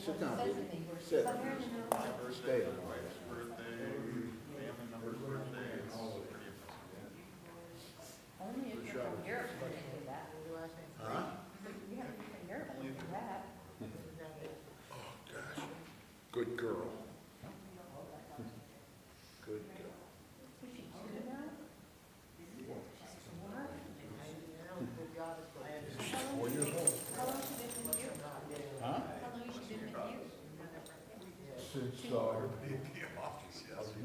Sit down, baby. Sit. Stay. Only if you're from Europe would you do that. Huh? You have to be from Europe to do that. Oh, gosh. Good girl. Good girl. Is she two now? She's 4 years old. How long has she been with you? Huh? How long has she been with you? Since, a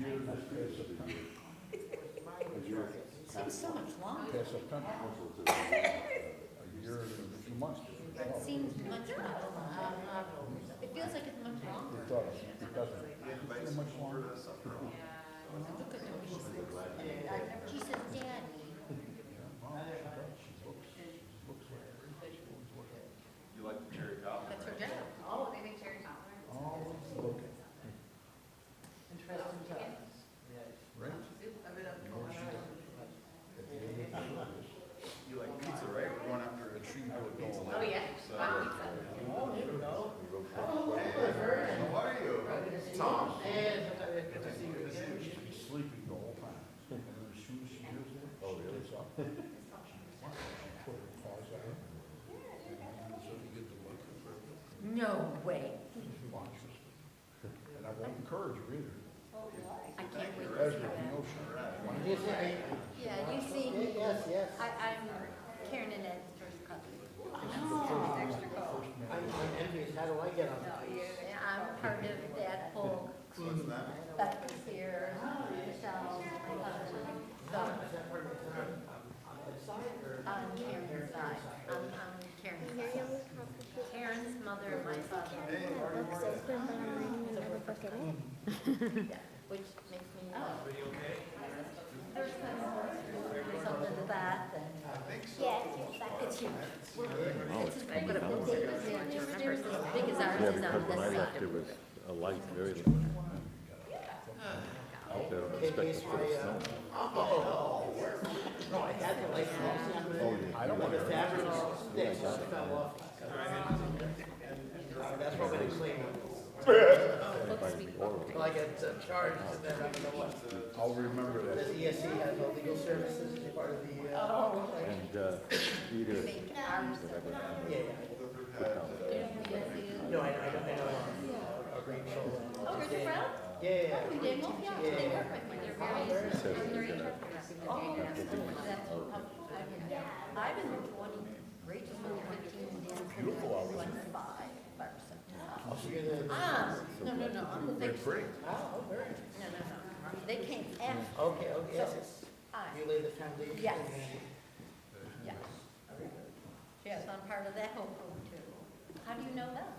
year this past September. Seems so much longer. Past September. A year and a few months. It seems much longer. It feels like it's much longer. It does. It doesn't. It's much longer. Look at the way she looks. She says, Daddy. You like the cherry cobbler? That's her job. Oh, they make cherry cobbler. Oh, okay. Interesting job. Right? You like pizza, right? We're going after a treat for the pizza. Oh, yeah. So, Wow, pizza. how are you? Tom. Good to see you. She's been sleeping the whole time. And then as soon as she hears it, she gets up. She put her paws out. So you get to look at her. No way. She watches. And I won't encourage her either. I can't wait to As see with that. the ocean. Yeah, you see, I'm Karen and Ed's first cousin. Extra call. I'm envious, how do I get on? No, I'm part of that whole, What's that? Beth is here, Michelle, my cousin. So, on Karen's side, I'm Karen's side. Karen's mother, my father. Book's open, but I'm reading another book in it. Yeah, which makes me, there's something to that, and Yeah, it's huge. It's as big as ours Yeah, is because on when I this left, side. it was a light, very light. They don't expect us to put snow. No, I had the license. I don't want The to. fabric sticks fell off. That's what we claim. Well, I get charged and then I don't know what. I'll remember that. The ESC has all legal services as part of the, And Peter, Ours. whatever, yeah. No, I know. Rachel. Oh, where's your friend? Yeah. In Dingle? Yeah, they work with me, they're very, they're interested. I've been 20, Rachel's been 15, and Dan's been 25 or something. Oh, so you're the. No, I'm the big. Free. Oh, very. No. They came after. Okay, yes. I, You lay the foundation. Yes. and then- yes. Yes, I'm part of that whole group too. How do you know that?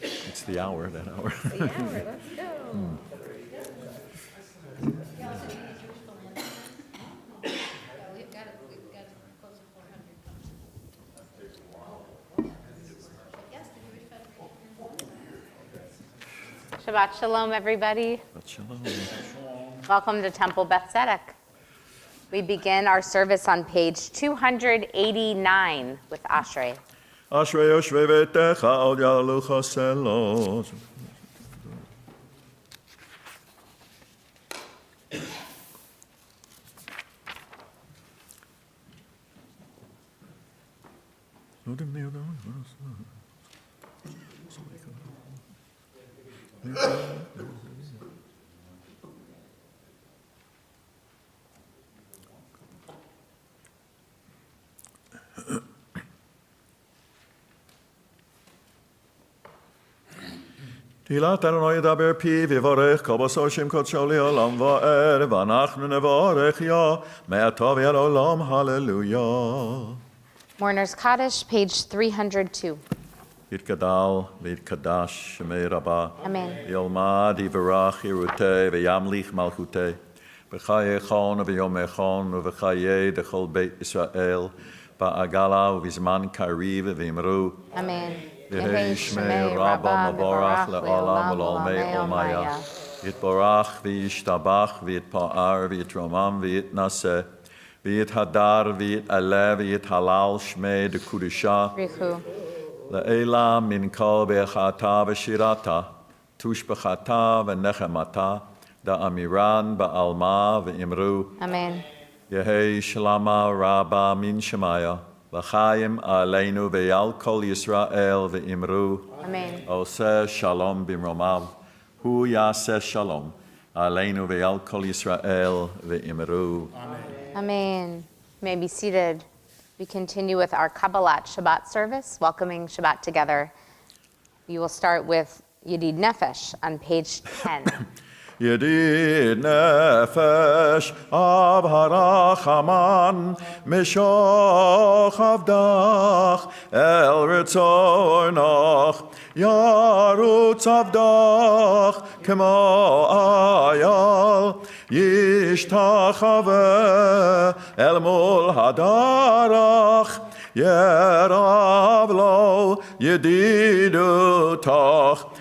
it's the hour, that hour. the hour, let's go. Yeah, so you need Jewish philanthropy. Yeah, we've got close to 400 coming. Yes, the Jewish Federation. Shabbat Shalom, everybody. But shalom. Welcome to Temple Beth Tzedek. We begin our service on page 289 with Ashrei. Ashrei Yoshvei Beitecha Al Yalucha Selo. תהילת אדוני ידבר פיו ויברך כל בשר שם קודשו לעולם וערב ואנחנו נברך יה מעתה ועד עולם הללויה. Mourner's Kaddish, page 302. יתגדל ויתקדש שמי רבה. Amen. וילמד יברך ירותי וימליך מלכותי. בחיי חון וביומי חון ובחיי דכל בית ישראל בעגלה ובזמן קריב ואמרו Amen. יהי שמי רבה מבורך לעולם ולעולמי עולמיה. יתברך וישתבח ויתפאר ויתרומם ויתנשא ויתהדר ויתעלה ויתהלל שמי דקודשה. Richu. לעילה מן כל ברכתה ושירתה, תושבחתה ונחמתה, דאמירן בעלמה ואמרו, Amen. יהי שלמה רבה מן שמיה, לחיים עלינו ועל כל ישראל ואמרו, Amen. עושה שלום במרומיו, הוא יעשה שלום עלינו ועל כל ישראל ואמרו. Amen. You may be seated. We continue with our Kabbalat Shabbat service, welcoming Shabbat together. We will start with Yedid Nefesh on page 10. ידיד נפש אב הרחמן משוך עבדך אל רצונך ירוץ עבדך כמו אייל ישתחווה אל מול הדרך ירב לו ידידותך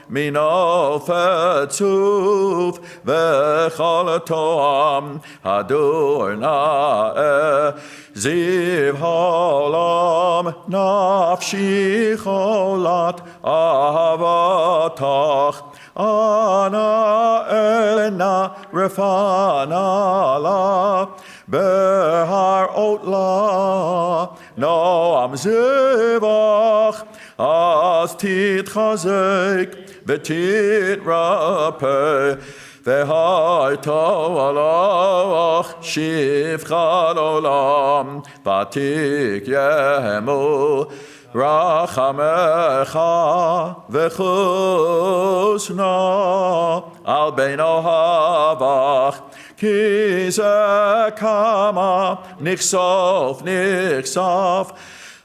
מנופת צוף וכל תואם הדור נאה זיו העולם נפשי חולת אהבתך אנא אלנה רפנה לה בהראות לה נועם זבח אז תתחזק ותתרפא והייתו עלך שפחת עולם ותקיימו רחמך וחוסנה על בן אוהבך כי זה כמה נחשוף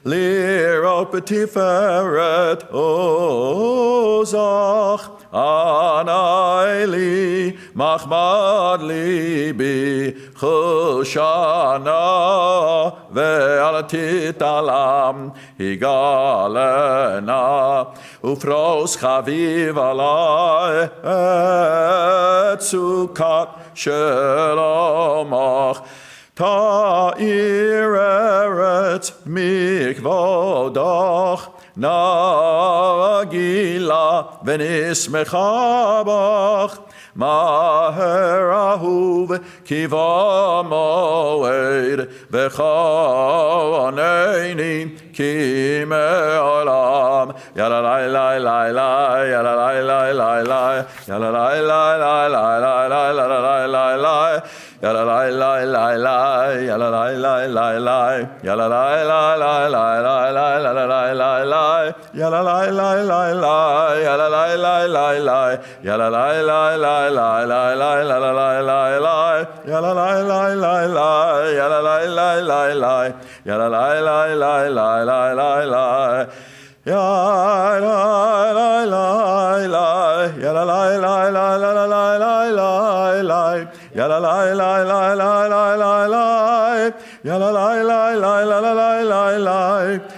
לראות בתפארת עוזך עני לי מחמד ליבי חושנה ואל תתעלם יגלנה ופרוס חביב עלי את סוכת שלומך תאיר ארץ מכבודך נגילה ונשמחה בך מהר אהוב כי במועד וכונני כי מעולם יאללה לי לי לי לי יאללה לי לי לי לי יאללה לי לי לי לי לי לי לי yalla la la la la yalla la la la la yalla la la la la la la la la la yalla la la la la yalla la la la la yalla la la la la la la la la yalla la la la la yalla la la la la yalla la la la la la la ya la la la la ya la la la la la la la la ya la la la la la la la la ya la la la la la la la la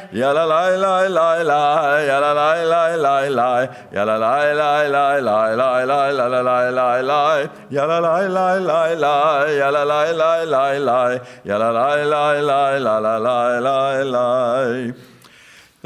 ya la la la la la ya la la la la la ya la la la la la la la la ya la la la la la ya la la la la la ya la la la la la la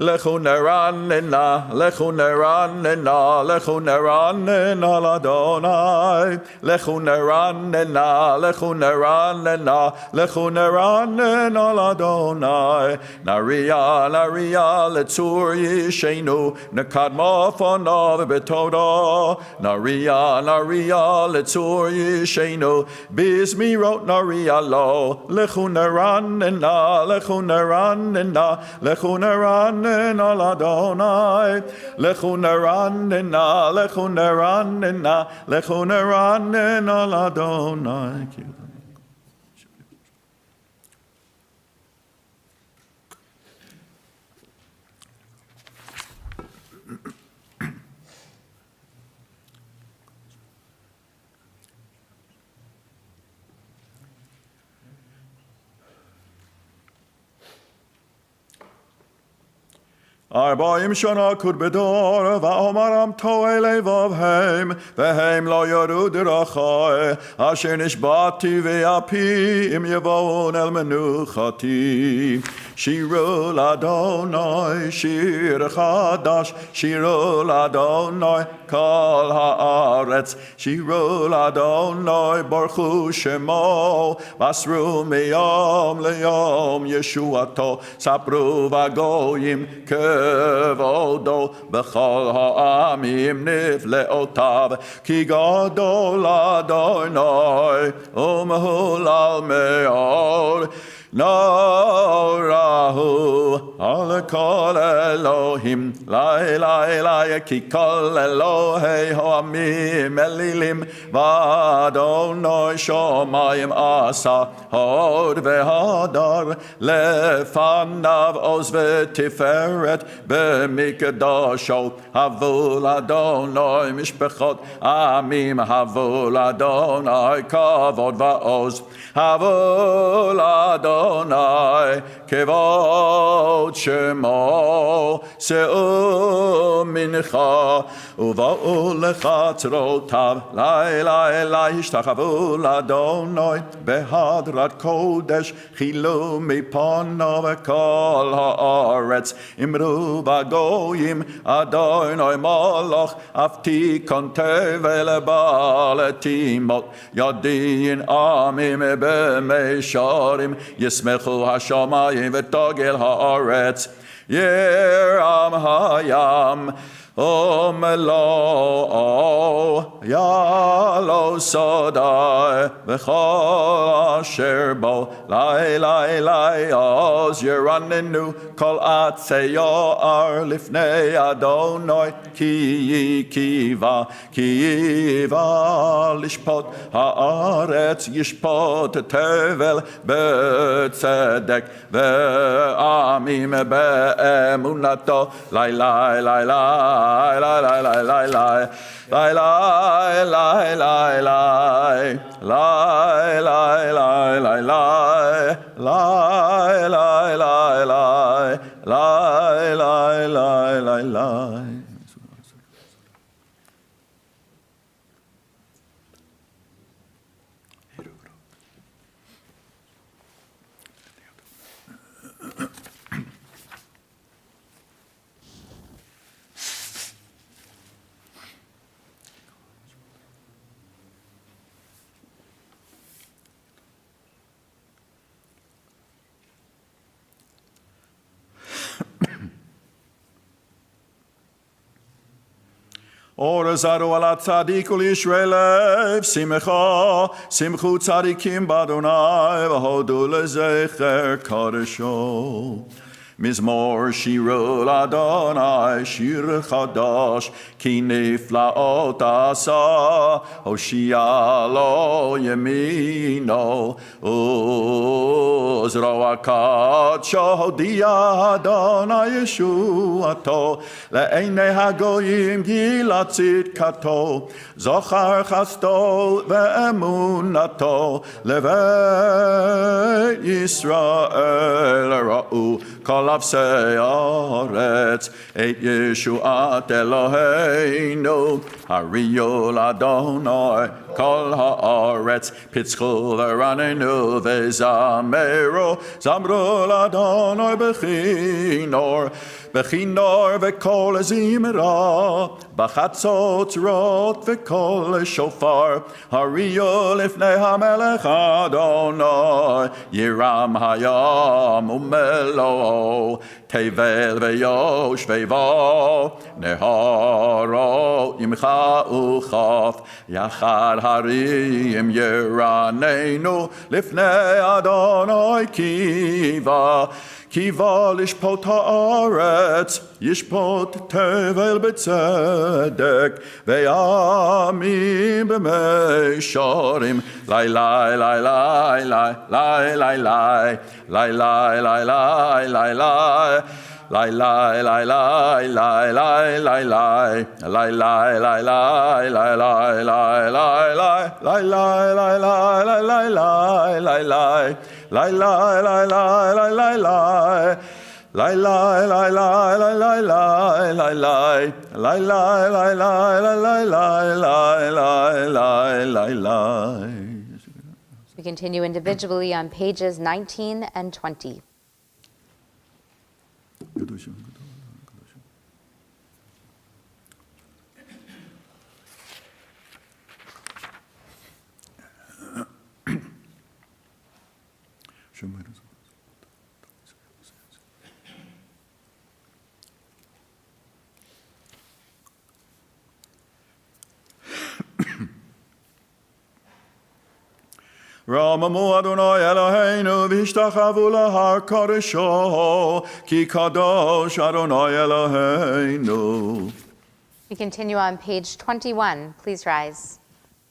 Lechu neranena, lechu neranena, lechu neranena l'Adonai. Lechu neranena, lechu neranena, lechu neranena l'Adonai. Naria, naria, letzur yishenu, nekadmo fonav betoda. Naria, naria, letzur yishenu, bizmirot naria lo. Lechu neranena, lechu neranena, lechu neranena. Adonai, lechu neranena, lechu neranena, lechu neranena Adonai. 40 שנה קוד בדור, ואומרם טועה לבבהם, והם לא יראו דרכי, אשר נשבעתי ואפי, אם יבואון אל מנוחתי. שירו לאדוני, שיר חדש, שירו לאדוני, כל הארץ. שירו לאדוני, ברכו שמו, מסרו מיום ליום ישועתו, ספרו בגויים כבודו, בכל העמים נפלאותיו, כי גדול אדוני ומהולל מאוד. נוראו על כל אלוהים, לילה, כי כל אלוהי העמים אלילים, ואדוני שמיים עשה הוד והדר, לפניו עוז ותפארת במקדשו. הבו לאדוני משפחות עמים, הבו לאדוני כבוד ועוז, הבו לאדוני כבוד שמו, שאו מנחה ובואו לחצרותיו. לילה השתחוו לאדוני בהדרת קודש, חילו מפניו כל הארץ. אמרו בגויים אדוני מלך, אף תיקון תבל בעל תימות. ידין עמים במישורים, ישמחו השמיים ותגל הארץ. ירם הים ומלואו, יעלו שדי וכל אשר בו. לילה אז ירננו כל עצי יער לפני אדוני, כי קיבה לשפוט הארץ, ישפוט תבל בצדק ועמים באמונתו. אור זרו על הצדיק ולישרי לב שמחה, שמחו צדיקים באדוני והודו לזכר קדשו. מזמור שירו לאדוני, שיר חדש, כי נפלאות עשה, הושיע לו ימינו, וזרוע קדשו הודיע אדוני ישועתו, לעיני הגויים גילה צדקתו, זכר חסדו ואמונתו, לבית ישראל ראו כל אפסי הארץ את ישועת אלוהינו. הריעו לאדוני כל הארץ, פצחו ורננו וזמרו, זמרו לאדוני בכינור וקול זמרה, בחצוצרות וקול שופר. הריעו לפני המלך אדוני, ירם הים ומלואו, תבל ויושבי בו, נהרות ימחה וכף, יחד הרים ירננו לפני אדוני קיבה לשפוט הארץ, ישפוט תבל בצדק וימים במישורים. Lai lai lai lai lai lai lai lai lai lai lai lai lai lai lai lai lai lai. We continue individually on pages 19 and 20. Ramamu Adonai Eloheinu v'ishtachavu lahar kadesho ki kadosh Adonai Eloheinu. We continue on page 21. Please rise.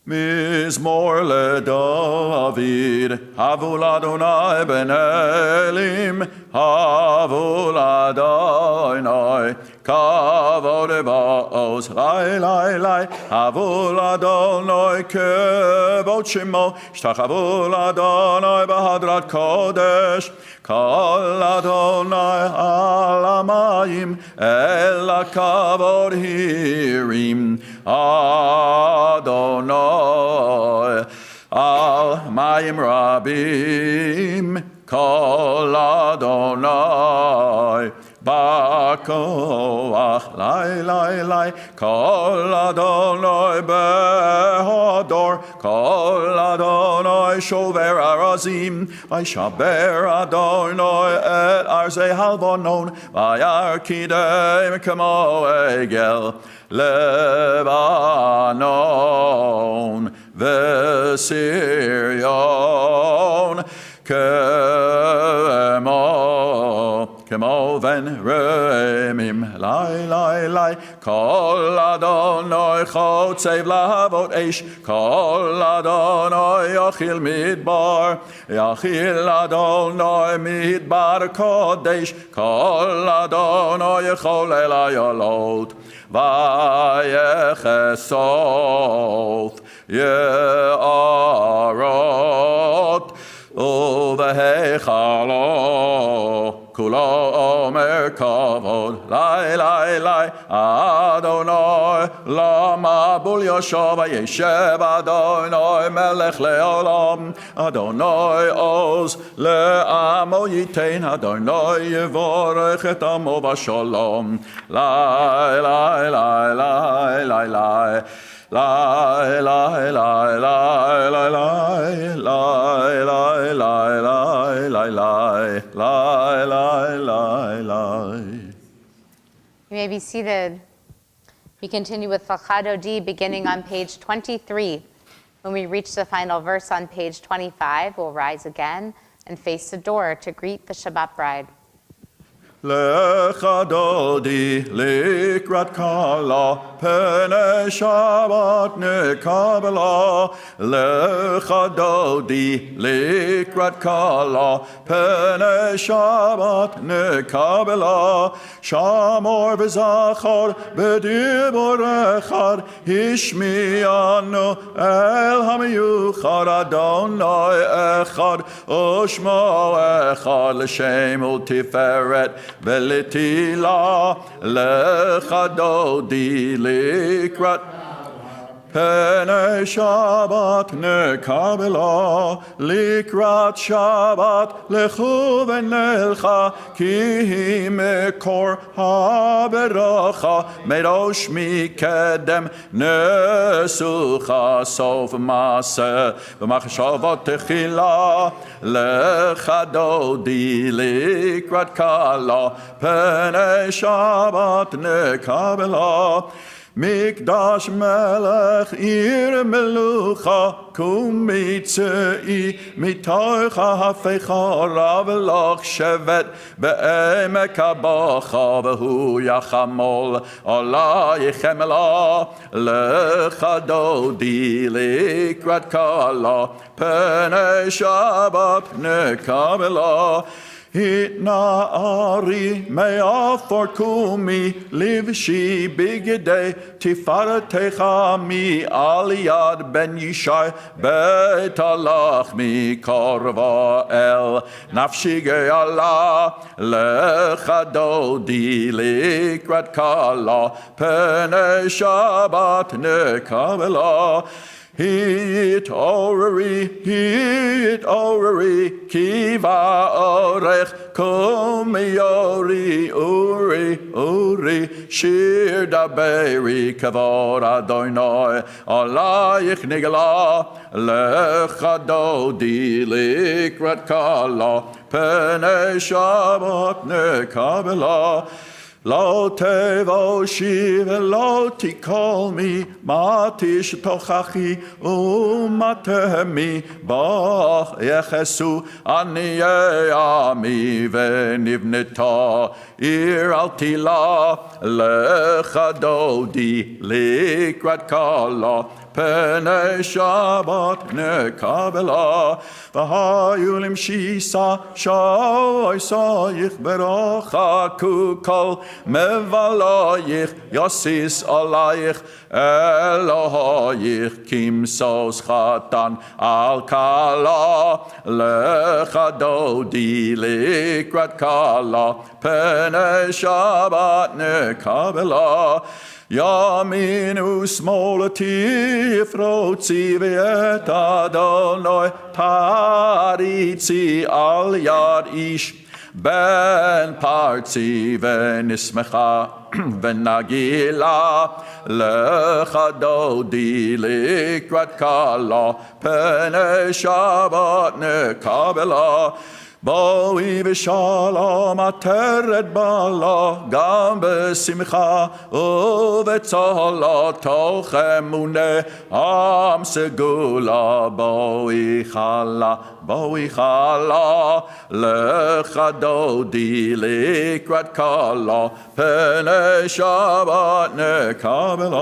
Mizmor leDavid, havul Adonai ben Elim, havul Adonai, kavod evaos, lai lai lai, havul Adonai kevod shemo, shtachavul Adonai bahadrat kodesh, kol Adonai al hamayim, el hakavod hirim, Adonai. Al mayim rabim kol Adonai bakoach lai lai lai kol Adonai behador kol Adonai shover arazim vayshaber Adonai et arzei halvonon vayarkidem kamo egel Lebanon v'Sirion kemo ven remim lai lai lai kol Adonai chotzev lahavot eish kol Adonai yachil midbar Adonai midbar kodesh kol Adonai yachol el ayolot Vayechesoth Ye'arot Uvehechalo Kulo Omer Kavod Lai Lai Lai Adonai Lama Bul Yoshav Yeshev Adonai Melech Leolam Adonai Oz Le'amo Yitein Adonai Yevorech Et Amo V'Shalom Lai Lai Lai Lai Lai Lai Lai lai lai lai lai lai lai lai lai lai lai lai lai lai lai lai. You may be seated. We continue with Fachado D beginning on page 23. When we reach the final verse on page 25, we'll rise again and face the door to greet the Shabbat bride. Lecha dodi likrat kala pene Shabbat nekabela. Lecha dodi likrat kala pene Shabbat nekabela. Shamor v'zachar b'dibor echad hishmianu el hamiyuchad Adonai echad ushmo echad l'shem u'tiferet Velitila lecha dodi likrat Pene Shabbat nekabela likrat Shabbat lechu v'nelcha ki mekor haberacha merosh mikedem nesucha sof maseh v'machshavot techila lecha dodi likrat kala pene Shabbat nekabela Mikdash melech ir melucha kumitzei mitocha hafecha ravelach shevet be'emek habacha v'hu yachamol ala yechemela lecha dodi likrat kala pene Shabbat nekabela התנערי מעפר קומי לבשי בגדי תפארתך מעל יד בן ישי בית הלחמי קרבה אל נפשי גאלה לך דודי לקראת כלה פני שבת נקבלה התעוררי, כי באורך קומי אורי, שיר דברי כבוד אדוני, עלייך נגלה, לך דודי לקראת כלה, פני שבת נקבלה. לא תבושי ולא תקולמי, מה תשתוכחי ומה תהמי, בך יחסו עניי עמי ונבנתה עיר אל תילה, לך דודי לקראת כלה, פני שבת נקבלה. והיו למשיסה שויסייך ברוחקו כל מבלייך יסיס עלייך אלוהייך כמסוס חתן על כלה, לך דודי לקראת כלה, פני שבת נקבלה. ימין ושמאל תפרוצי ואת אדוני תריצי על יד איש בן פרצי ונשמחה ונגילה, לך דודי לקראת כלה, פני שבת נקבלה. בואי בשלום עטרת בעלה, גם בשמחה ובצהלה, תוך אמונה עם סגולה. בואי חלה, לך דודי לקראת כלה, פני שבת נקבלה.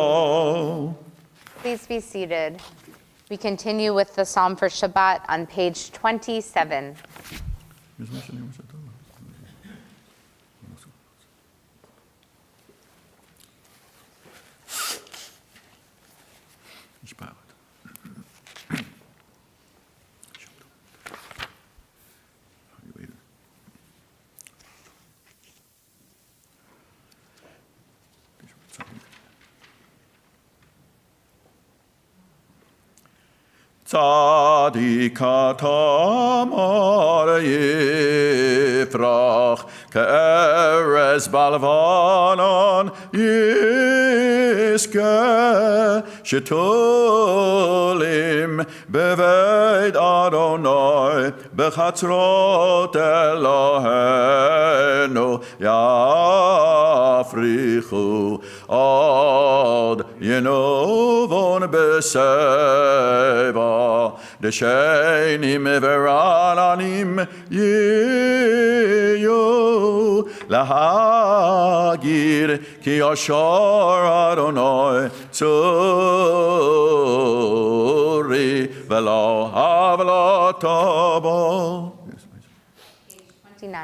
Please be seated. We continue with the Psalm for Shabbat on page 27. צדיק אתה מר יפרח, כארז בלבנון יזכה, שתולים בבית אדוני, בחצרות אלוהינו יפריחו, עוד ינובון בשיבה. דשנים ורעננים יהיו, להגיד כי ישר אדוני צורי ולא עוולתו בו. 29.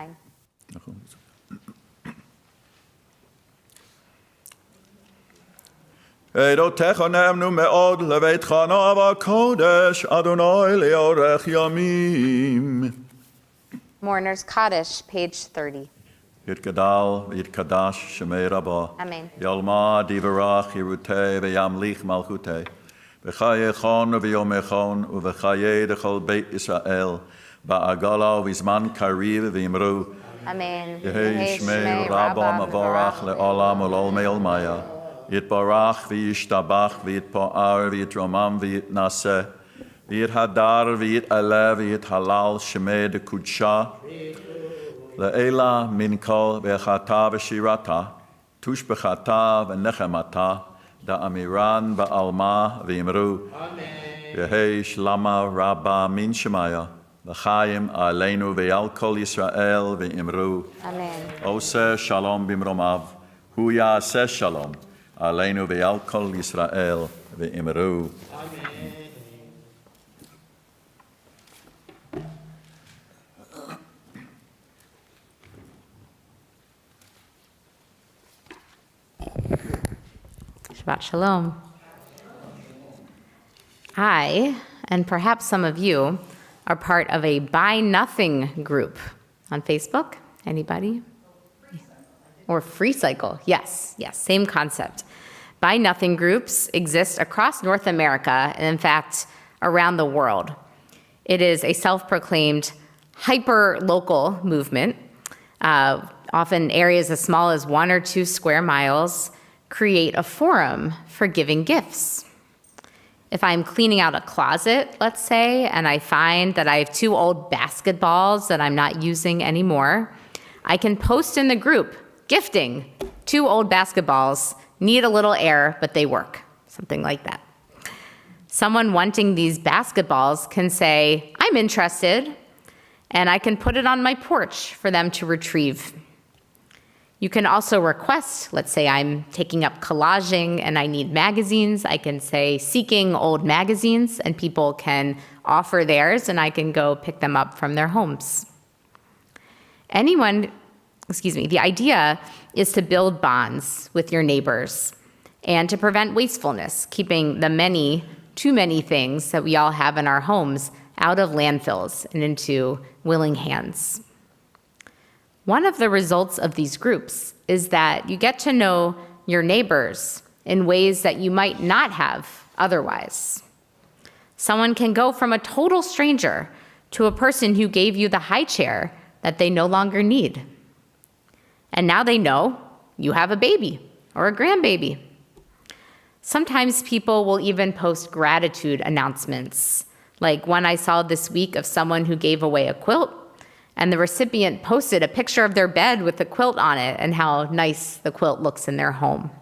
עדותיך נאמנו מאוד לביתך נאווה קודש, אדוני לאורך ימים. Mourner's Kaddish, page 30. יתגדל ויתקדש שמי רבו. Amen. ילמד יברך ירותי וימליך מלכותי. בחייכון וביומכון ובחיי דכל בית ישראל. בעגלה ובזמן קריב ואמרו. Amen. יהי שמי רבו מבורך לעולם ולעולמי עולמיה. יתברך וישתבח ויתפאר ויתרומם ויתנשא. ויתהדר ויתעלה ויתהלל שמי דקודשה. לעילה מן כל ברכתה ושירתה, תושבחתה ונחמתה, דאמירן בעלמה ואמרו, יהי שלמה רבה מן שמיה, וחיים עלינו ועל כל ישראל ואמרו, עושה שלום במרומיו, הוא יעשה שלום עלינו ועל כל ישראל ואמרו. Shabbat Shalom. I, and perhaps some of you, are part of a Buy Nothing group on Facebook. Anybody? Or Free Cycle. Yes, same concept. Buy Nothing groups exist across North America and, in fact, around the world. It is a self-proclaimed hyper-local movement. Often areas as small as 1 or 2 square miles create a forum for giving gifts. If I'm cleaning out a closet, let's say, and I find that I have 2 old basketballs that I'm not using anymore, I can post in the group, gifting 2 old basketballs, need a little air, but they work, something like that. Someone wanting these basketballs can say, I'm interested, and I can put it on my porch for them to retrieve. You can also request, let's say I'm taking up collaging and I need magazines, I can say seeking old magazines, and people can offer theirs and I can go pick them up from their homes. The idea is to build bonds with your neighbors and to prevent wastefulness, keeping the too many things that we all have in our homes out of landfills and into willing hands. One of the results of these groups is that you get to know your neighbors in ways that you might not have otherwise. Someone can go from a total stranger to a person who gave you the high chair that they no longer need. And now they know you have a baby or a grandbaby. Sometimes people will even post gratitude announcements, like one I saw this week of someone who gave away a quilt, and the recipient posted a picture of their bed with the quilt on it and how nice the quilt looks in their home.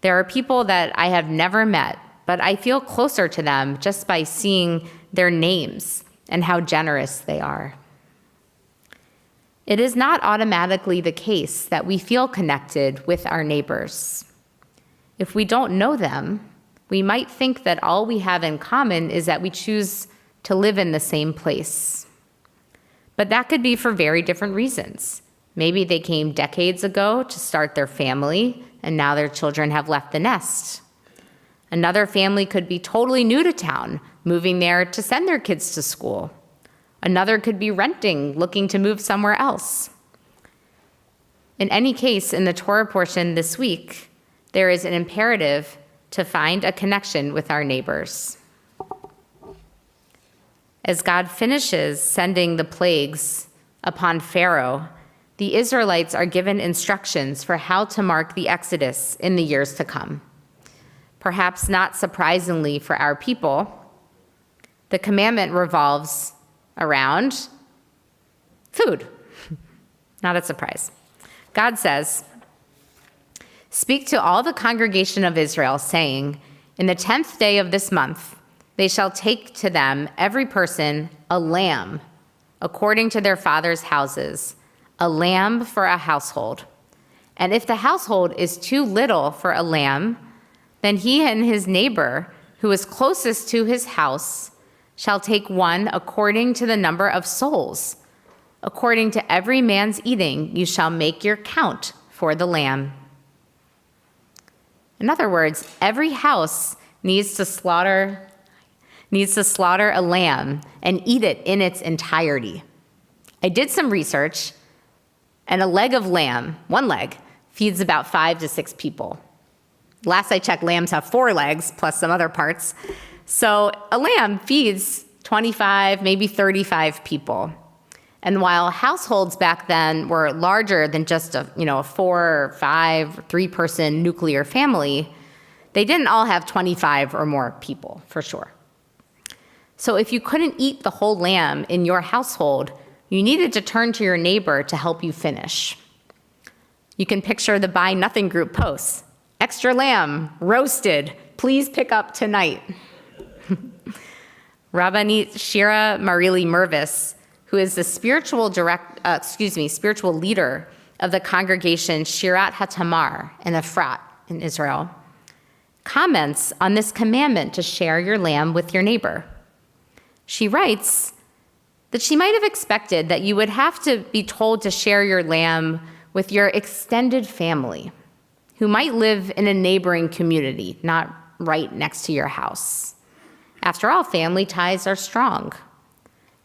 There are people that I have never met, but I feel closer to them just by seeing their names and how generous they are. It is not automatically the case that we feel connected with our neighbors. If we don't know them, we might think that all we have in common is that we choose to live in the same place. But that could be for very different reasons. Maybe they came decades ago to start their family, and now their children have left the nest. Another family could be totally new to town, moving there to send their kids to school. Another could be renting, looking to move somewhere else. In any case, in the Torah portion this week, there is an imperative to find a connection with our neighbors. As God finishes sending the plagues upon Pharaoh, the Israelites are given instructions for how to mark the Exodus in the years to come. Perhaps not surprisingly for our people, the commandment revolves around food. Not a surprise. God says, "Speak to all the congregation of Israel, saying, in the 10th day of this month, they shall take to them, every person, a lamb, according to their father's houses, a lamb for a household. And if the household is too little for a lamb, then he and his neighbor, who is closest to his house, shall take one according to the number of souls. According to every man's eating, you shall make your count for the lamb." In other words, every house needs to slaughter a lamb and eat it in its entirety. I did some research, and a leg of lamb, one leg, feeds about 5 to 6 people. Last I checked, lambs have 4 legs plus some other parts. So a lamb feeds 25, maybe 35 people. And while households back then were larger than just a 4 or 5, 3-person nuclear family, they didn't all have 25 or more people, for sure. So if you couldn't eat the whole lamb in your household, you needed to turn to your neighbor to help you finish. You can picture the Buy Nothing group posts. Extra lamb, roasted, please pick up tonight. Rabbanit Shira Marili Mervis, who is the spiritual leader of the congregation Shirat HaTamar in Efrat in Israel, comments on this commandment to share your lamb with your neighbor. She writes that she might have expected that you would have to be told to share your lamb with your extended family. who might live in a neighboring community, not right next to your house. After all, family ties are strong,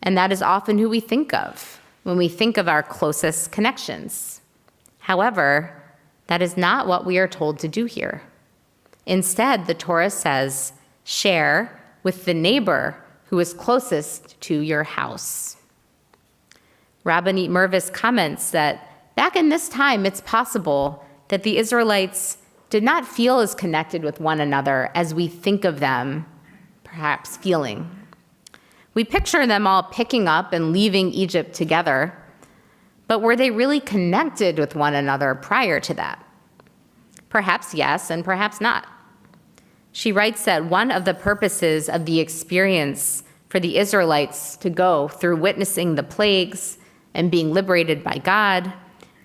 and that is often who we think of when we think of our closest connections. However, that is not what we are told to do here. Instead, the Torah says, share with the neighbor who is closest to your house. Rabbanit Mervis comments that back in this time, it's possible that the Israelites did not feel as connected with one another as we think of them perhaps feeling. We picture them all picking up and leaving Egypt together, but were they really connected with one another prior to that? Perhaps yes, and perhaps not. She writes that one of the purposes of the experience for the Israelites to go through witnessing the plagues and being liberated by God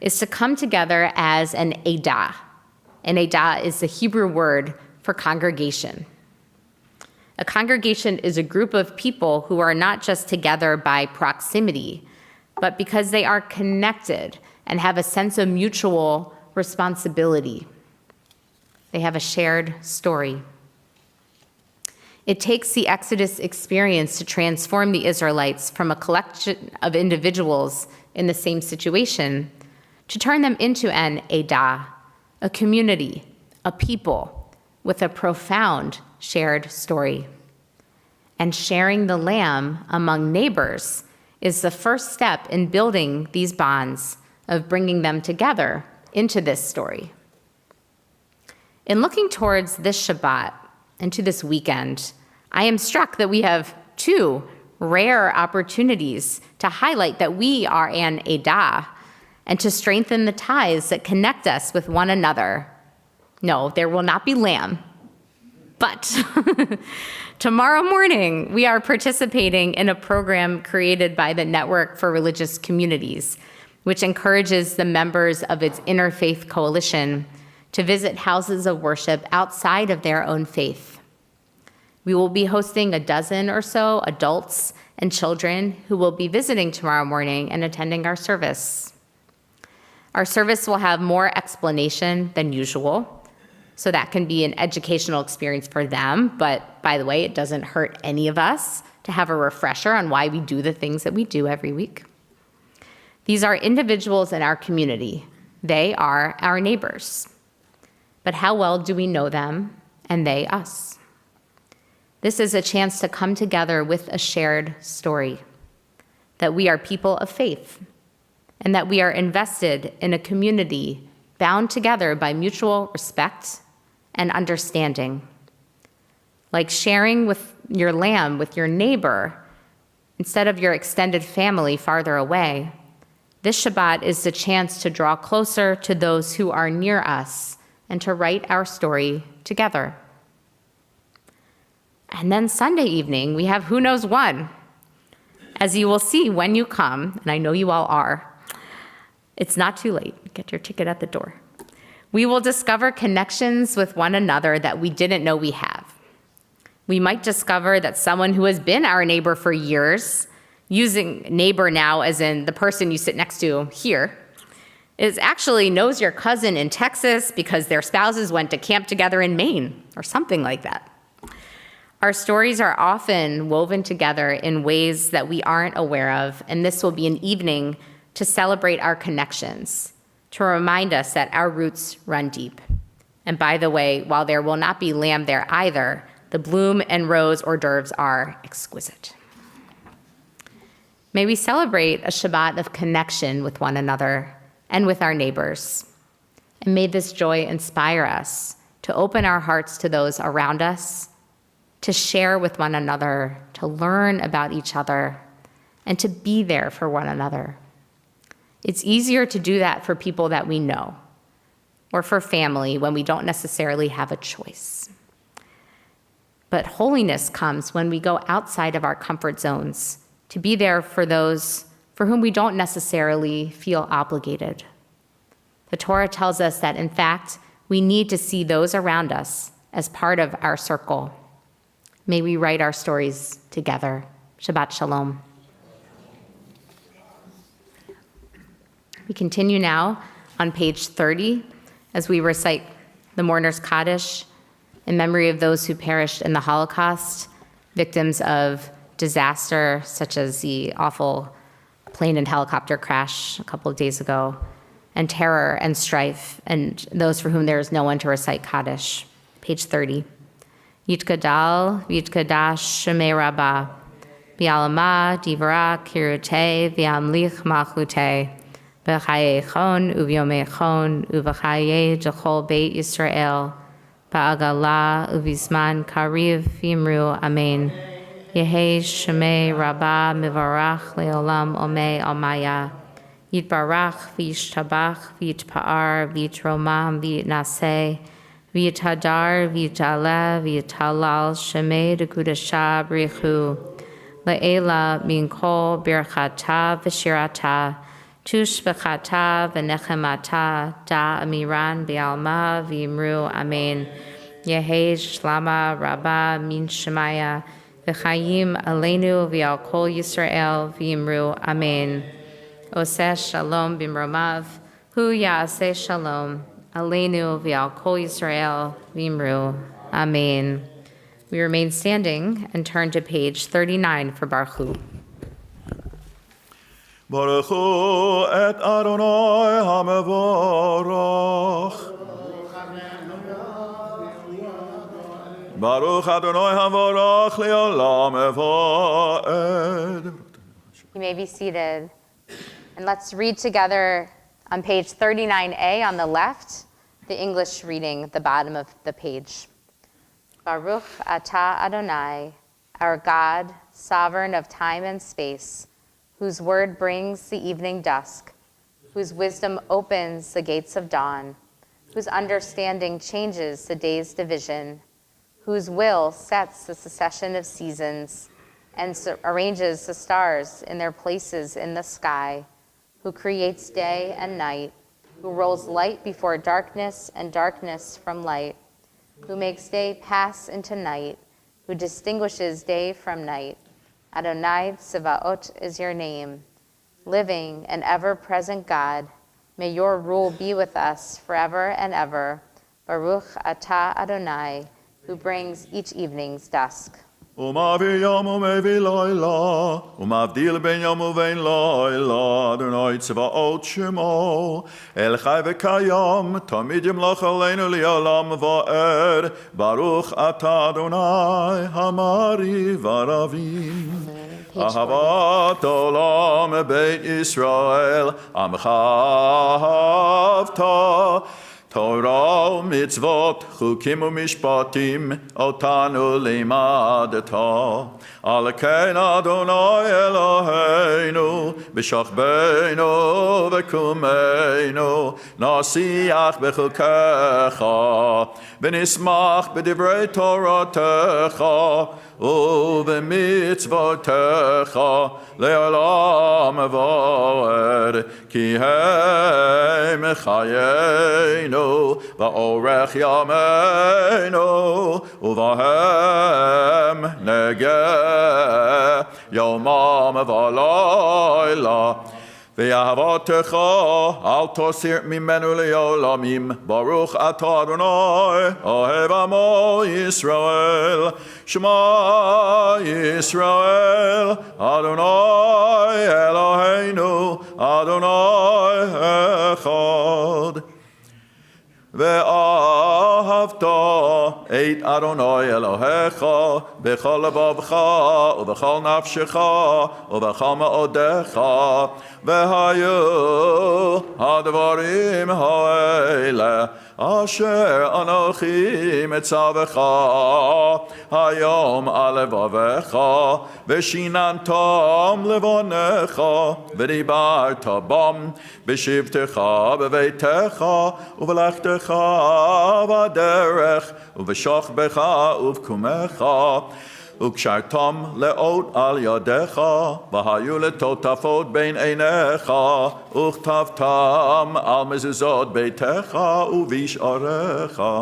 is to come together as an Edah. An Edah is the Hebrew word for congregation. A congregation is a group of people who are not just together by proximity, but because they are connected and have a sense of mutual responsibility. They have a shared story. It takes the Exodus experience to transform the Israelites from a collection of individuals in the same situation to turn them into an Edah, a community, a people with a profound shared story. And sharing the lamb among neighbors is the first step in building these bonds of bringing them together into this story. In looking towards this Shabbat and to this weekend, I am struck that we have two rare opportunities to highlight that we are an Edah and to strengthen the ties that connect us with one another. No, there will not be lamb, but tomorrow morning we are participating in a program created by the Network for Religious Communities, which encourages the members of its interfaith coalition to visit houses of worship outside of their own faith. We will be hosting a dozen or so adults and children who will be visiting tomorrow morning and attending our service. Our service will have more explanation than usual, so that can be an educational experience for them, but by the way, it doesn't hurt any of us to have a refresher on why we do the things that we do every week. These are individuals in our community. They are our neighbors. But how well do we know them and they us? This is a chance to come together with a shared story, that we are people of faith, and that we are invested in a community bound together by mutual respect and understanding. Like sharing with your lamb with your neighbor instead of your extended family farther away, this Shabbat is the chance to draw closer to those who are near us and to write our story together. And then Sunday evening, we have Who Knows One. As you will see when you come, and I know you all are, it's not too late. Get your ticket at the door. We will discover connections with one another that we didn't know we have. We might discover that someone who has been our neighbor for years, using neighbor now as in the person you sit next to here, is actually knows your cousin in Texas because their spouses went to camp together in Maine or something like that. Our stories are often woven together in ways that we aren't aware of, and this will be an evening to celebrate our connections, to remind us that our roots run deep. And by the way, while there will not be lamb there either, the bloom and rose hors d'oeuvres are exquisite. May we celebrate a Shabbat of connection with one another and with our neighbors. And may this joy inspire us to open our hearts to those around us, to share with one another, to learn about each other, and to be there for one another. It's easier to do that for people that we know, or for family when we don't necessarily have a choice. But holiness comes when we go outside of our comfort zones to be there for those for whom we don't necessarily feel obligated. The Torah tells us that, in fact, we need to see those around us as part of our circle. May we write our stories together. Shabbat Shalom. We continue now on page 30 as we recite the Mourners Kaddish, in memory of those who perished in the Holocaust, victims of disaster such as the awful plane and helicopter crash a couple of days ago, and terror and strife, and those for whom there is no one to recite Kaddish. Page 30. Yitkadal, Yitkadash, Shemei Rabbah, Bialama, Divra, Kirute, Viamlich, Malchute, B'chaye Chon, Uvyome Chon, Uvachaye, Jechol Beit Yisrael, Ba'agala, Uvisman, Kariv, Vimru, Amen. Yehe Shemei Rabbah, Mivarach, Leolam, Ome, Almaya. Yitbarach, V'yishtabach, V'yitpa'ar, V'yitromam, V'yitnaseh, V'yitadar, V'yitaleh, V'yitalal, Shemei Dekudashah, Brichu, Le'ela, Minkol, Birchata, V'shirata, Tush B'chata, V'nechemata, Da Amiran, B'alma, V'yimru, Amen. Yehe Shlama, Rabbah, Min Shemaya, V'chayim, Aleinu, V'al Kol Yisrael, V'yimru, Amen. Oseh Shalom Bimromav, Hu Ya'aseh Shalom, Aleinu V'al Kol Yisrael, V'imru, Amen. We remain standing and turn to page 39 for Baruch Hu. Baruch Hu et Adonai HaMevorach. Baruch Adonai HaMevorach Le'olam Eved. You may be seated. And let's read together on page 39a on the left, the English reading at the bottom of the page. Baruch atah Adonai, our God, sovereign of time and space, whose word brings the evening dusk, whose wisdom opens the gates of dawn, whose understanding changes the day's division, whose will sets the succession of seasons and arranges the stars in their places in the sky, who creates day and night, who rolls light before darkness and darkness from light, who makes day pass into night, who distinguishes day from night. Adonai Tsevaot is your name. Living and ever-present God, may your rule be with us forever and ever. Baruch atah Adonai, who brings each evening's dusk. Umavi yom umevi loila, umavdil ben yom uvein loila, Adonai tzvaot shemo, el chai v'kayom, tamid yimlach aleinu li'olam va'ed, Baruch atah Adonai, hamari v'aravim. Ahavat olam beit Yisrael, amcha ahavta, Torah, mitzvot, chukim u'mishpatim, otanu limadata. Alkein Adonai Eloheinu, b'shachbeinu v'kumeinu, nasiach b'chukecha, v'nismach b'divrei Toratecha, u'b'mitzvotecha, le'olam v'oed, ki hem chayenu, va'orech yameinu, u'vahem negeh yomam v'alayla. Ve'ahavatecha al tosir mimenu le'olamim. Baruch atah Adonai, ohev amo Yisrael. Shema Yisrael, Adonai Eloheinu, Adonai echad. Ve'ahavta et Adonai Elohecha b'chol lebavcha u'b'chol nafshecha u'b'chol ma'odecha v'hayu hadvarim ha'ele asher anochi metzavecha hayom alevavecha v'shinantam levonecha v'dibarta bam b'shivtecha b'veitecha u'v'lechtecha v'aderech u'v'shachbecha u'v'kumecha Ukshartam leot al yadecha, v'hayu letotafot bein einecha, uchtavtam al mezuzot beitecha u'visharecha.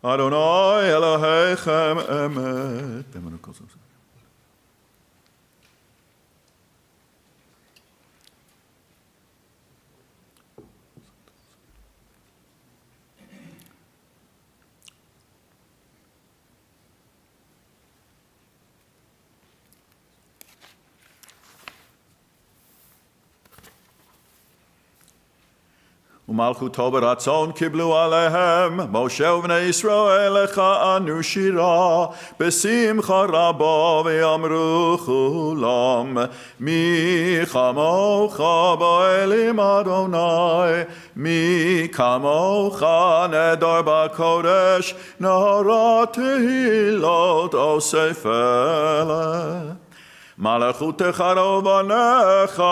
Adonai Elohechem emet. ומלכותו ברצון קיבלו עליהם, משה ובני ישראל לך אנו שירה, בשמחה רבה ויאמרו כולם, מי כמוך באלים אדוני, מי כמוך נדר בקודש, נהרת תהילות אוסף אלה. מלכותך רבנך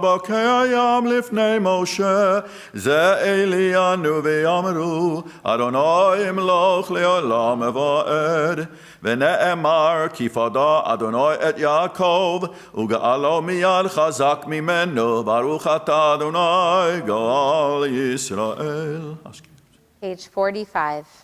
בקי הים לפני משה, זה אלינו ויאמרו, אדוני ימלוך לעולם ועד. ונאמר, כי פדה אדוני את יעקב, וגאלו מיד חזק ממנו, ברוך אתה אדוני גאל ישראל. Page 45.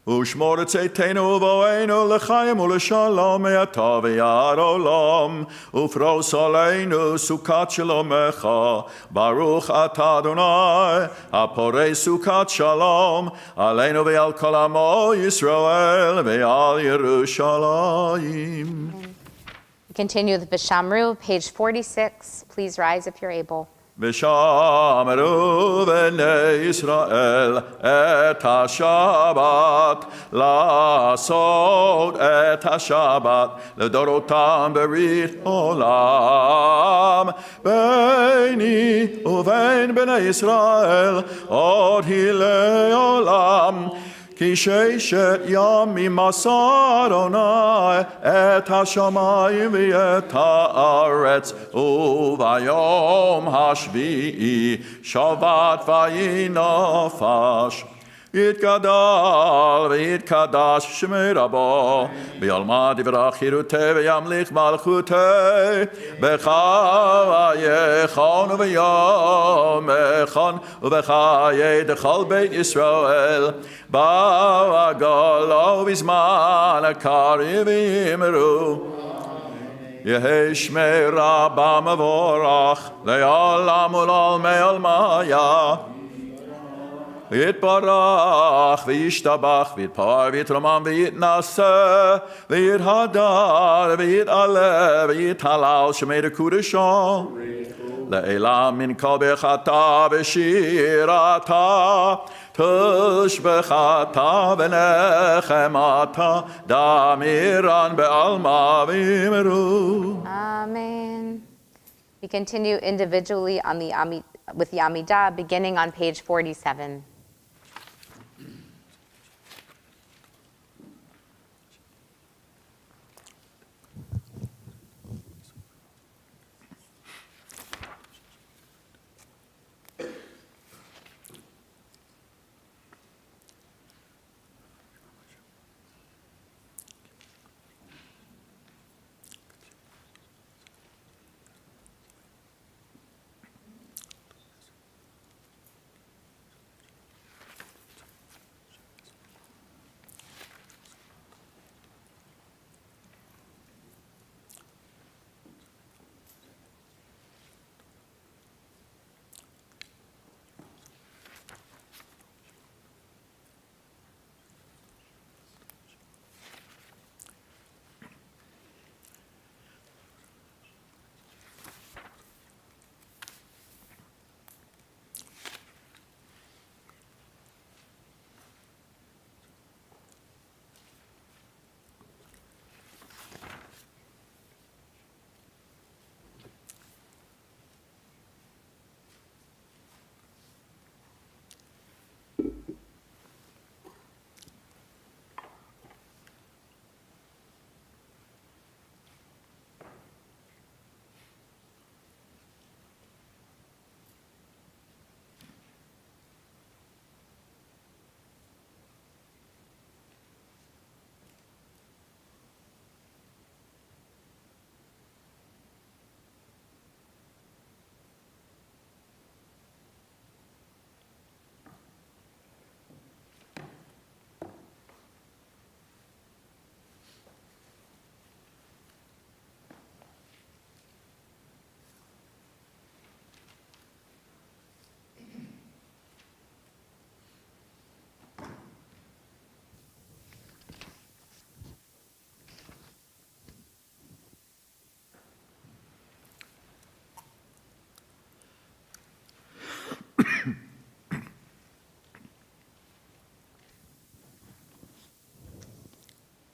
ושמור צאתנו ובואנו לחיים ולשלום מעתה ועד עולם, ופרוס עלינו סוכת שלומך, ברוך אתה אדוני, הפורש סוכת שלום, עלינו ועל כל עמו ישראל ועל ירושלים. Continue with Bishamru, page 46. Please rise if you're able. ושמרו בני ישראל את השבת, לעשות את השבת לדורותם ברית עולם. ביני ובין בני ישראל עוד היא לעולם. כי ששת ימים עשה אדוני את השמיים ואת הארץ, וביום השביעי שבת וינפש. יתגדל ויתקדש שמי רבו, בעלמא דברך חירותי וימליך מלכותי, בחייכון וביומכון ובחיי דכל בית ישראל, בגלו בזמן הקריב יאמרו. יהי שמי רבה מבורך לעולם ולעולמי עלמיה. ויתברך וישתבח ויתפאר ויתרומם ויתנשא ויתהדר ויתעלה ויתהלל שמי דקודשו לעילם מן כל ברכתה ושירתה תשבחתה ונחמתה דמירן בעלמא ויאמרו. Amen. We continue individually on with the Amidah, beginning on page 47.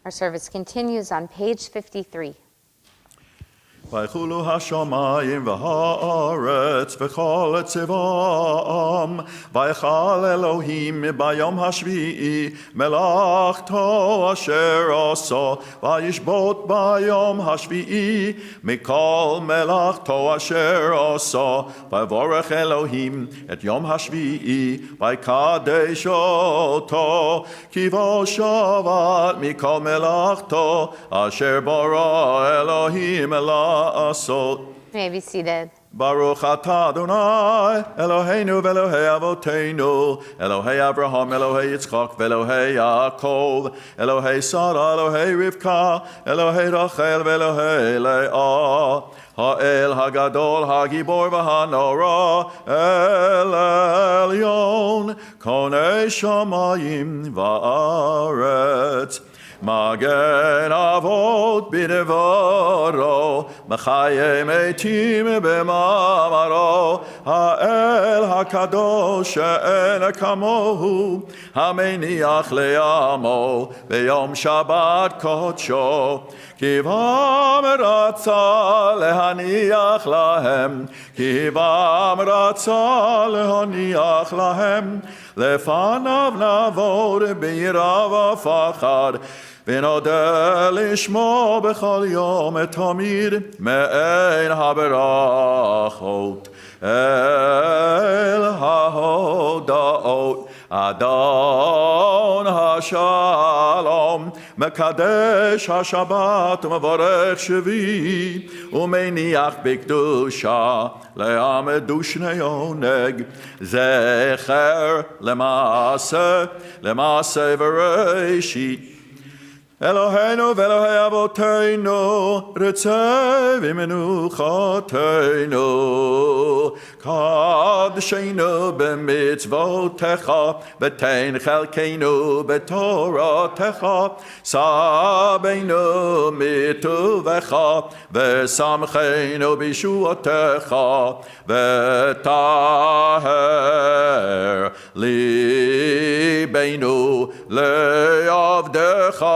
Our service continues on page 53. ויחולו השמיים והארץ וכל צבאם, ויכל אלוהים ביום השביעי מלאכתו אשר עשה, וישבות ביום השביעי מכל מלאכתו אשר עשה, ויברך אלוהים את יום השביעי ויקדש אותו, כי בו שבת מכל מלאכתו אשר ברא אלוהים לעשות. You may be seated. Baruch atah Adonai, Eloheinu ve'Elohei Avoteinu, Elohei Abraham, Elohei Yitzchak, ve'Elohei Yaakov, Elohei Sarah, Elohei Rivka, Elohei Rachel, ve'Elohei Leah, Ha'el Hagadol, Hagibor v'Hanora, El Elyon, Konei Shamayim va'aretz. Magen Avot b'devaro, Mechaye Meitim b'mamaro, Ha'el HaKadosh she'en kamohu, Hameniach le'amo, B'yom Shabbat kodsho, Ki bam ratza lehaniach lahem, Ki bam ratza lehaniach lahem, Lefanav navod b'yira v'fachad, ונודה לשמו בכל יום תמיד מעין הברכות אל ההודעות. אדון השלום מקדש השבת ומברך שביעי ומניח בקדושה לעמדו שני עונג זכר למעשה וראשית. אלוהינו ואלוהי אבותינו, רצה במנוחתנו, קדשנו במצוותיך, ותן חלקנו בתורתך, סבנו מטובך, ושמחנו בישועתך, וטהר ליבנו לעבדך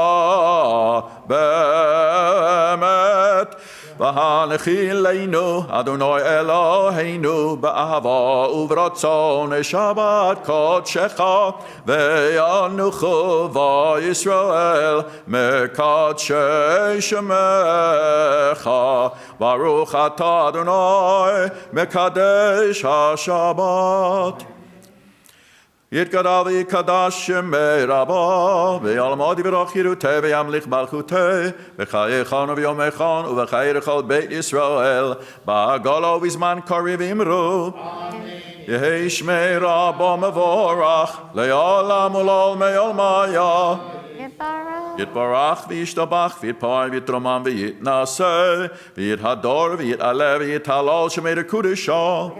באמת. והנחילנו אדוני אלוהינו באהבה וברצון שבת קודשך, וינוחו וישראל מקדשי שמך. ברוך אתה אדוני מקדש השבת. יתגדל ויקדש שמי רבו, ויעלמוד יברך ירותי וימליך מלכותי, בחייכון וביומכון ובחיי כל בית ישראל, בעגלו בזמן קריב אמרו. יהי שמי רבו מבורך, לעולם ולעולמי עולמיה. יתברך וישתבח ויתפאר ויתרומם ויתנשא, ויתהדור ויתעלה ויתהלל שמי קודשו.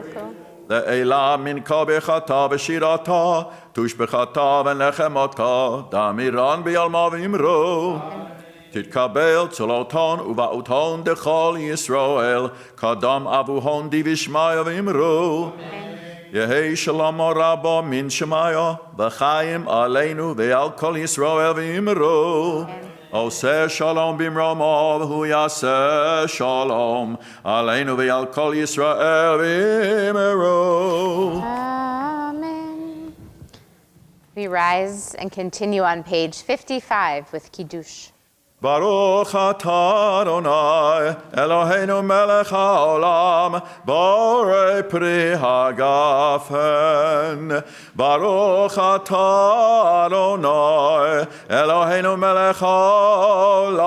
לעילה מנחה בחטא ושירתה, תושבחתה ונחמתה, דמירן ביעלמה ואמרו. תתקבל צלותון ובאותון דכל ישראל, קדם אבוהון די ושמיה ואמרו. יהי שלום רבו מן שמיה, וחיים עלינו ועל כל ישראל ואמרו. עושה שלום במרומו, והוא יעשה שלום עלינו ועל כל ישראל ואמרו. Amen. We rise and continue on page 55 with Kiddush. ברוך אתה אדוני אלוהינו מלך העולם בורא פרי הגפן. ברוך אתה אדוני אלוהינו מלך העולם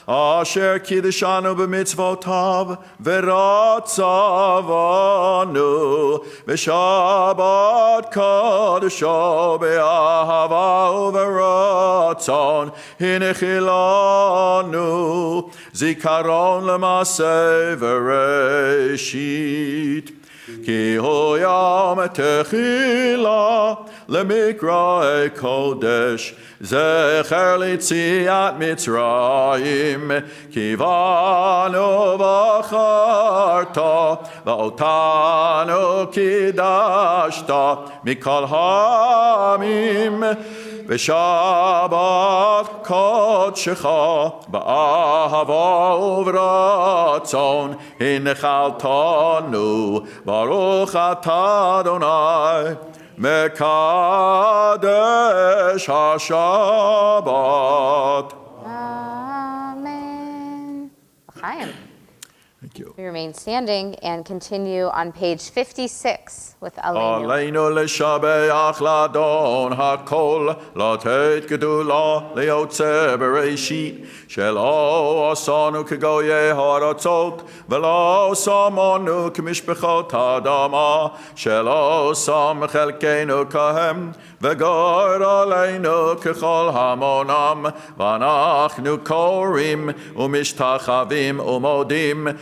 אשר קידשנו במצוותיו ורצה בנו בשבת קודשו באהבה וברצון. הניחי לנו זיכרון למעשה וראשית. כי הוא יום תחילה למקראי קודש, זכר ליציאת מצרים Kivanu v'acharta, v'otanu kidashta, mikol ha'amim, v'shabbat kodshecha, ba'ahava uvratzon, hinchaltanu, baruch atah Adonai, mekadesh ha'shabbat. Amen. L'chaim. Thank you. We remain standing and continue on page 56 with Aleinu. Aleinu l'shabeach l'adon hakol, l'tet gedula le'yotze bereshit, shelo asanu kegoye haratzot, velo samanu kemishpechot hadama, shelo sam chelkenu kahem, v'gor aleinu kechol hamonam, v'anachnu korim, umishtachavim umodim,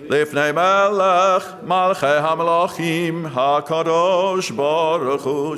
לפני מלך מלכי המלכים הקדוש ברוך הוא.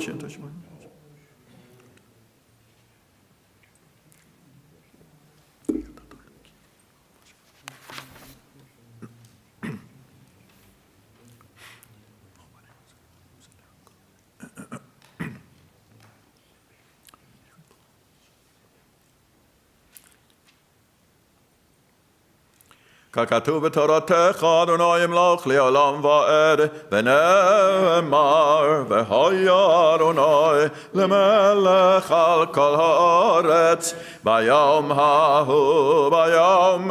ככתוב בתורתך, אדוני ימלוך לעולם ועד, ונאמר, והיה אדוני למלך על כל הארץ, ביום ההוא, ביום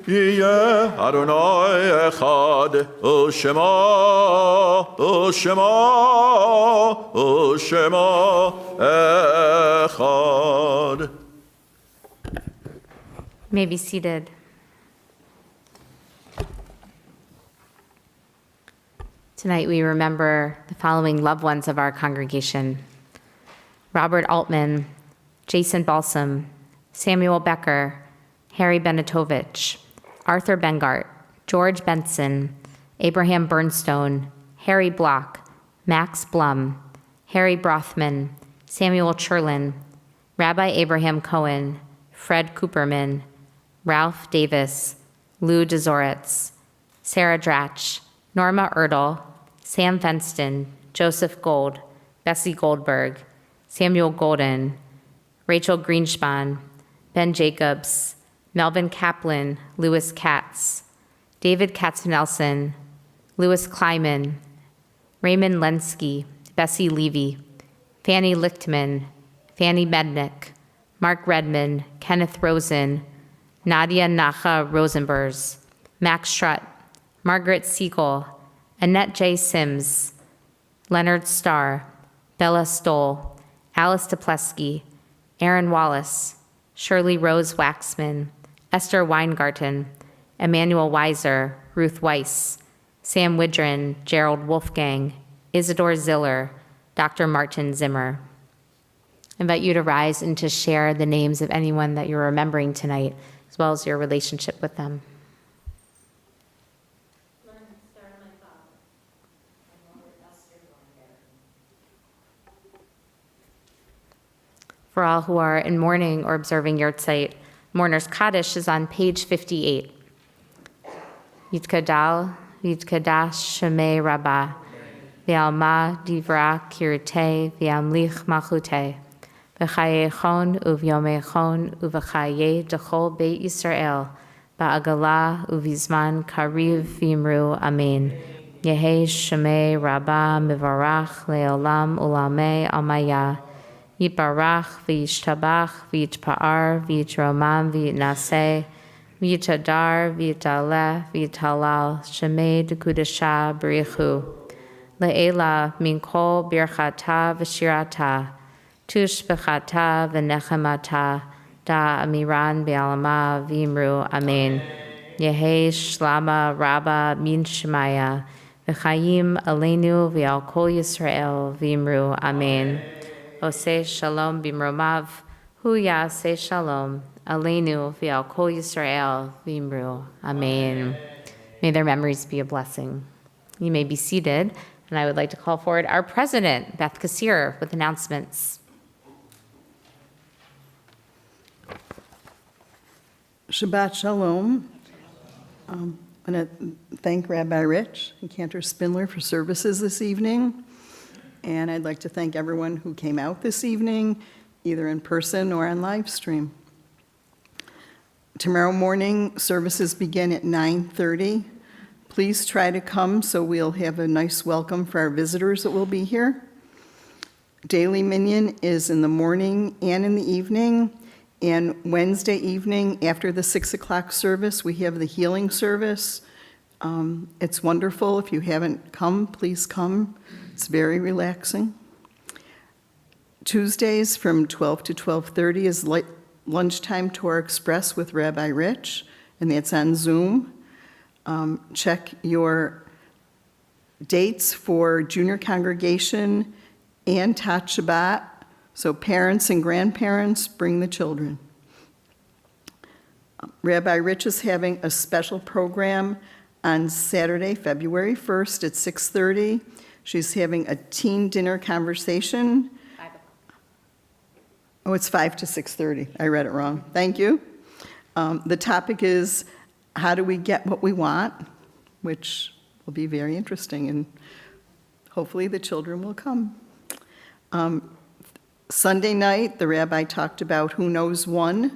יהיה אדוני אחד, ושמו אחד. May be seated. Tonight we remember the following loved ones of our congregation: Robert Altman, Jason Balsam, Samuel Becker, Harry Benetovich, Arthur Bengart, George Benson, Abraham Burnstone, Harry Block, Max Blum, Harry Brothman, Samuel Churlin, Rabbi Abraham Cohen, Fred Cooperman, Ralph Davis, Lou Dezoritz, Sarah Dratch, Norma Erdl, Sam Fenston, Joseph Gold, Bessie Goldberg, Samuel Golden, Rachel Greenspan, Ben Jacobs, Melvin Kaplan, Louis Katz, David Katznelson, Louis Kleiman, Raymond Lenski, Bessie Levy, Fanny Lichtman, Fanny Mednick, Mark Redman, Kenneth Rosen, Nadia Nacha Rosenbergs, Max Strutt, Margaret Siegel, Annette J. Sims, Leonard Starr, Bella Stoll, Alice Duplesky, Aaron Wallace, Shirley Rose Waxman, Esther Weingarten, Emmanuel Weiser, Ruth Weiss, Sam Widrin, Gerald Wolfgang, Isidore Ziller, Dr. Martin Zimmer. I invite you to rise and to share the names of anyone that you're remembering tonight, as well as your relationship with them. For all who are in mourning or observing Yahrzeit, Mourner's Kaddish is on page 58. Yitkadal, Yitkadash Shemei Rabbah, V'alma Divra Kirte, V'amlich Malchute, V'chayechon Uvyomechon Uv'chaye Dechol Beit Yisrael, Ba'agala Uvizman Kariv V'imru Amen. Yehi Shemei Rabbah Mivarach Leolam Ulamei Amaya, Yiparach v'yishtabach v'yitpa'ar v'yitromam v'yitnaseh v'yitadar v'yitaleh v'yitalal shemei d'kudasha b'richu le'ela min kol birchata v'shirata tush b'chata v'nechemata da amiran b'alama v'imru amen. Yehi shlama rabba min shemaya v'chayim aleinu v'al kol Yisrael v'imru amen. Oseh shalom bimromav, hu yaseh shalom, aleinu v'al kol Yisrael v'imru. Amen. May their memories be a blessing. You may be seated, and I would like to call forward our president, Beth Kesher, with announcements. Shabbat Shalom. I want to thank Rabbi Rich and Cantor Spindler for services this evening. And I'd like to thank everyone who came out this evening, either in person or on live stream. Tomorrow morning, services begin at 9:30. Please try to come so we'll have a nice welcome for our visitors that will be here. Daily Minyan is in the morning and in the evening. And Wednesday evening, after the 6 o'clock service, we have the healing service. It's wonderful. If you haven't come, please come. It's very relaxing. Tuesdays from 12 to 12:30 is lunchtime Torah Express with Rabbi Rich, and that's on Zoom. Check your dates for junior congregation and Tat Shabbat. So parents and grandparents, bring the children. Rabbi Rich is having a special program on Saturday, February 1st at 6:30. She's having a teen dinner conversation. 5 o'clock. Oh, it's 5 to 6:30. I read it wrong. Thank you. The topic is, how do we get what we want? Which will be very interesting, and hopefully the children will come. Sunday night, the rabbi talked about Who Knows One.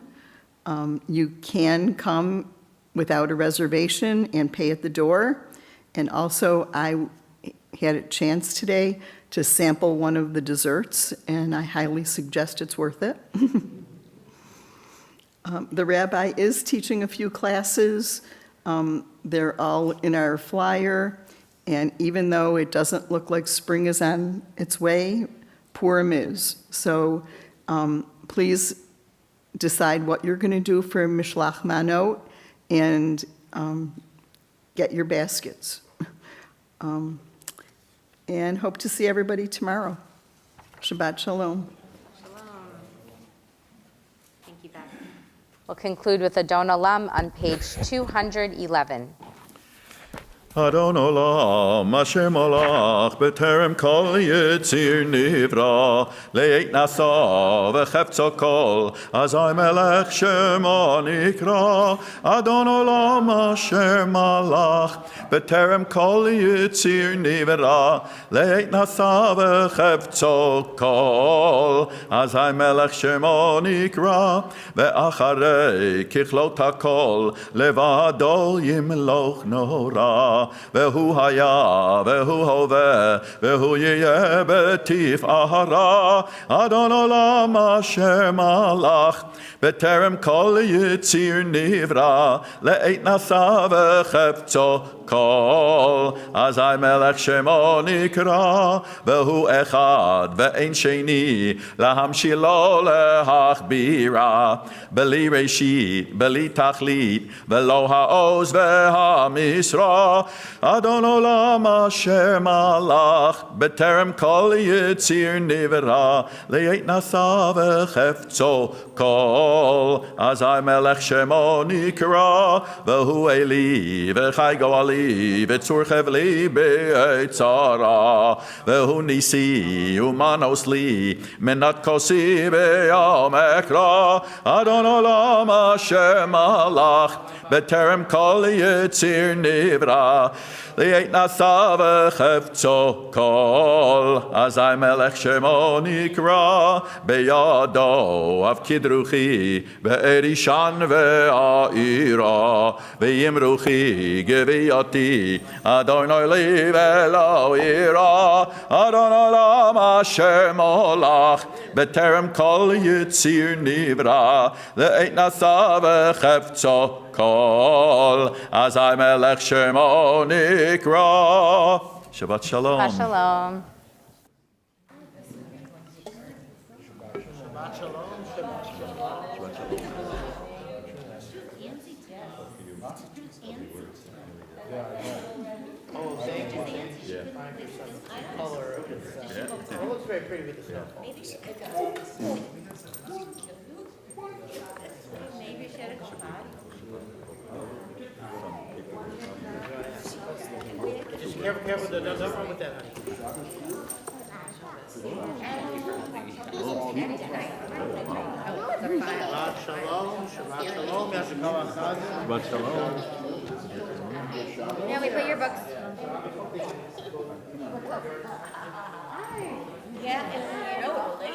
You can come without a reservation and pay at the door. And also, I had a chance today to sample one of the desserts, and I highly suggest it's worth it. The rabbi is teaching a few classes. They're all in our flyer. And even though it doesn't look like spring is on its way, Purim is. So please decide what you're going to do for Mishloach Manot and get your baskets. And hope to see everybody tomorrow. Shabbat Shalom. Thank you, Beth. We'll conclude with Adon Olam on page 211. Adon Olam, Asher Molach, B'terem Kol Yitzir Nivra, Le'et Nasa, V'chefzo Kol, Azai Melech Shema Nikra. Adon Olam, Asher Malach, B'terem Kol Yitzir Nivra, Le'et Nasa, V'chefzo Kol, Azai Melech Shema Nikra. Ve'acharei Kichlot HaKol, Levado Yimloch Nora. Vehu haya, vehu hove, vehu yeh betif ahara. Adon olam asher malach, beterem kol yitzir nivra, le'et nasa v'chefzo kol. Azai melech shemo nikra, vehu echad, ve'ein sheni, lahamshilo lehachbira. Beli reshit, beli tachlit, ve'lo ha'oz ve'ha'misra. Adon olam asher malach, beterem kol yitzir nivra, le'et nasa v'chefzo kol. Azai melech shemo nikra, vehu eli, v'chai goali, v'tzurchev li be'etzara, vehu nisi, umanos li, menat kosi ve'yom ekra. Adon olam asher malach, beterem kol yitzir nivra, le'et nasa v'chefzo kol. Azai melech shemo nikra, beyado av kidruchi, ve'erishan ve'a'ira, ve'yimruchi geviyati, adonai li ve'lo ira. Adon olam asher molach, beterem kol yitzir nivra, le'et nasa v'chefzo kol. Azai melech shemo nikra. Shabbat shalom. Shabbat Shalom. Shabbat Shalom. Shabbat Shalom. Oh, thank you. Yeah. Find yourself some color of this. It looks very pretty with the snowfall. Maybe she had a Shabbat. Just careful, don't run with that, honey. Shabbat shalom, Shabbat shalom, Yashikol Achad. Shabbat shalom. Yeah, we put your books. Yeah, and you know it,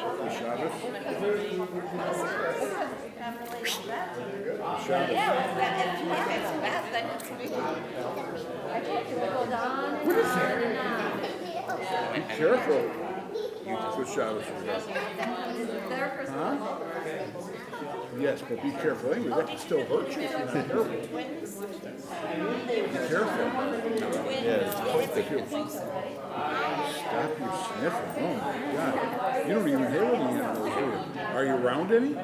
What is that? Be careful with Shabbos. Huh? Yes, but be careful anyway. That can still hurt you if you're not careful. Be careful. Stop your sniffing. Oh my God. You don't even hear any animals, do you? Are you around any?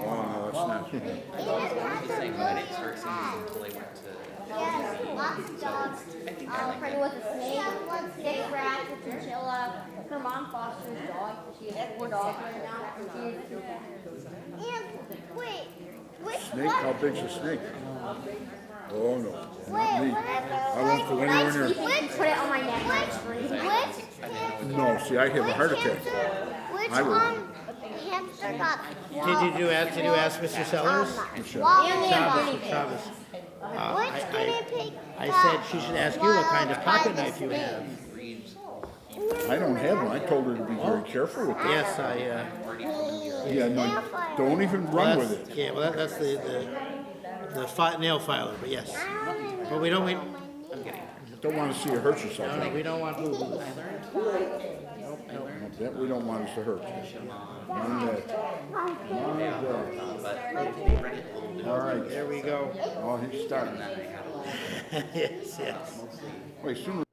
Oh, no, that's not. Yes, lots of dogs. Pregnant with a snake, six rats, a chinchilla. Her mom fosters dogs. She has 4 dogs right now. And wait, which Snake? one? How big's a snake? Oh, no. Wait, Not me. what? I won't go anywhere near. Which? Put it on my neck. Which? No, see, I have a heart attack. Which I would. hamster got? Did you ask Mr. Sellers? Shabbos. Which guinea pig? I said she should ask you what kind of pocket knife you have. I don't have one. I told her to be very careful with that. Yes, Yeah, no, don't even run with it. Yeah, well, that's the nail filer, but yes. But we don't Don't want to see you hurt yourself. we don't want boo-boos. That we don't want us to hurt you. None of that. None of that. All right. There we go. Oh, he's starting. Yes, yes. Wait, soon.